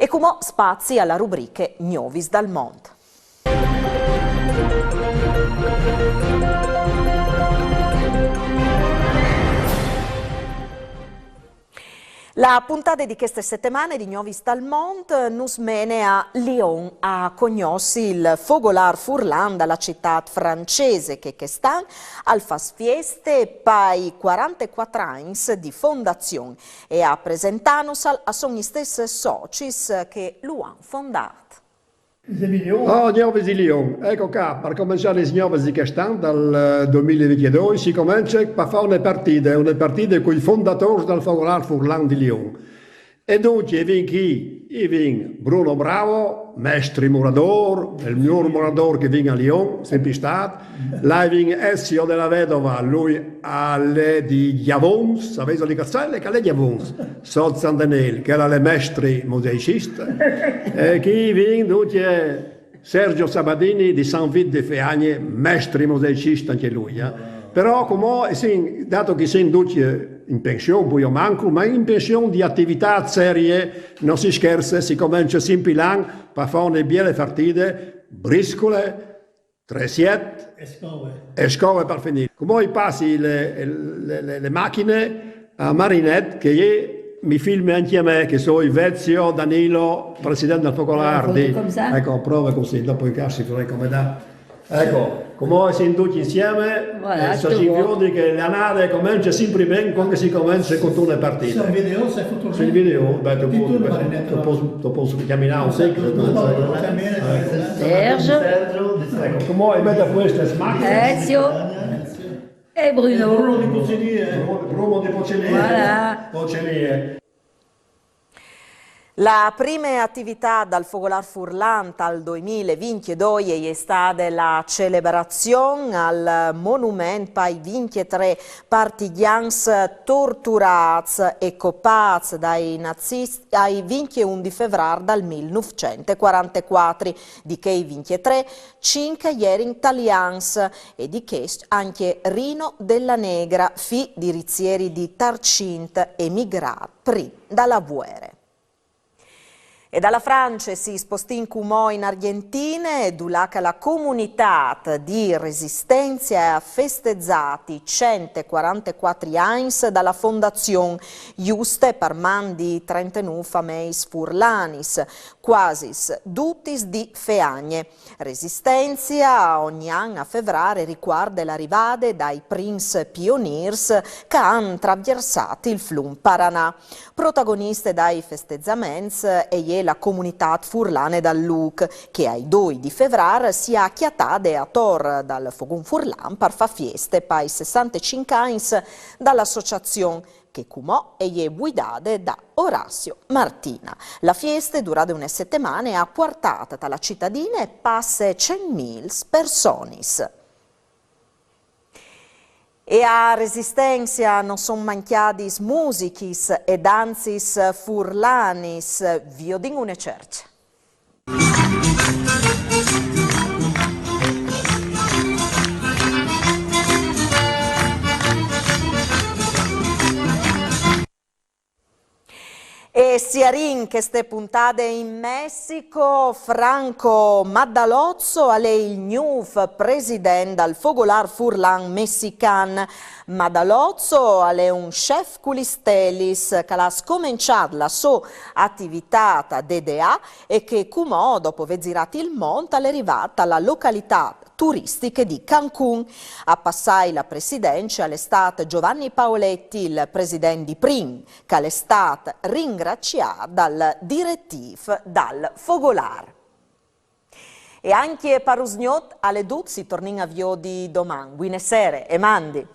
E come spazi alla rubriche Gnovis dal Mont. La puntata di queste settimane di Gnovis dal Mont nus mene a Lyon a cognossi il Fogolar Furlan dalla città francese che stan al fas fieste pai 44 anni di fondazione e a presentanus a sogni stessi socis che lo han fondato. Oh, Gnovis di Lyon, ecco qua, per cominciare le Gnovis di quest'anno, dal 2022, si comincia a fare una partita con i fondatori del Fogolar Furlan di Lyon. E dunque, viene Bruno Bravo, mestre murador, il mio murador che viene a Lyon, sempre stato. Là viene Ezio della Vedova, lui alle di Giavons, sapete di Cazzelle, che è Giavons, Sol Sandanel, che era le mestre musiciste. E qui viene dunque Sergio Sabadini di San Vito de Feagne, mestre musicista anche lui. Però, come, dato che sono dunque in pensione, poi io manco, ma in pensione di attività serie, non si scherza, si comincia sempre l'anno per fare una belle partite, briscole, tresiette e scove per finire. Come passi le macchine a Marinette, che mi filma anche a me, che sono Vezio Danilo, presidente del Fogolar. Ecco, prova così, dopo i casi vorrei come da. Ecco, come siamo tutti insieme, voilà, si vede che l'anare comincia sempre bene quando si comincia con una partita. Sul video sei fatto sul video, tu posso camminare un secolo. Sergio. Ecco, come mette questa smacchina. Ezio. E Bruno. Bruno di Pocenier. Bruno di Pocenier. Voilà. Pocenier. La prima attività dal Fogolar Furlan al 2022 è stata la celebrazione al monumento ai 23 partigians torturati e coppati dai nazisti ai 21 di febbraio del 1944, di che i 23 5 erano italiani e di che anche Rino della Negra, figlio di rizzieri di Tarcint, emigrato prima dalla guerra. E dalla Francia si spostò in Cumò in Argentina e dulaca la comunità di resistenza ha festeggiati 144 anni dalla fondazione giuste per man di 39 fameis furlanis, quasi tutti di Feagne. Resistenza ogni anno a febbraio riguarda l'arrivata dai Prince Pioneers che hanno attraversato il Flum Paranà. Protagoniste dai festeggiamenti e la comunità furlane dal Luc, che ai 2 di febbraio si è acchiattata a Tor dal Fogun Furlan per fare feste per i 65 anni dall'associazione che cumò e è guidata da Orazio Martina. La festa durata una settimana e ha portato dalla cittadina e passa 100.000 persone. E a Resistenza non sono mancati musichis e danzis furlanis, vi odin une cerce. E siarin che ste puntate in Messico, Franco Maddalozzo è il nuovo presidente del Fogolar Furlan messican. Maddalozzo è un chef culistelis che ha scominciato la sua attività da DDA e che cumò, dopo aver girato il mondo, è arrivata alla località turistiche di Cancun. A passare la presidenza all'estate Giovanni Paoletti, il presidente di Prim, che all'estate ringraziato dal direttivo dal Fogolar. E anche per Usgnot alle Dut si torna a vio di domani. Buone sere e mandi.